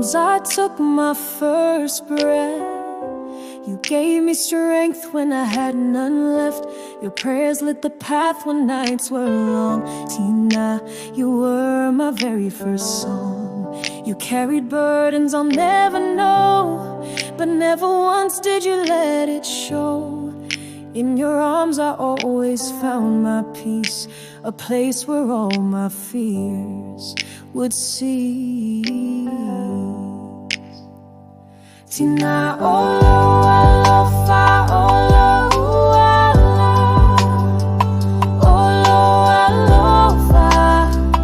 arms I took my first breath. You gave me strength when I had none left. Your prayers lit the path when nights were long. Tina, you were my very first song. You carried burdens I'll never know, but never once did you let it show. In your arms I always found my peace, a place where all my fears would cease. Tina, olo, alofa, olo, olo, alofa.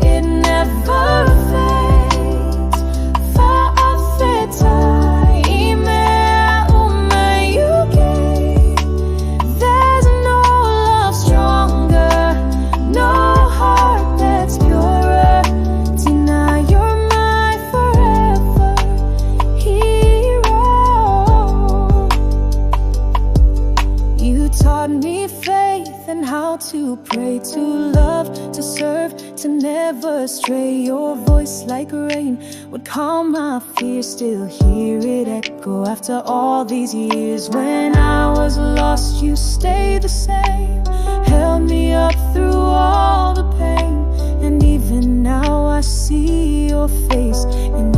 It never fades. Fa'afeta, ime, ume, you gave. There's no love stronger, no heart that's purer. Tina, you're my forever hero. You taught me faith and how to pray, to love, to serve, to never stray. Your voice like rain would calm my fears. Still hear it echo after all these years. When I was lost, you stayed the same, held me up through all the pain. And even now I see your face in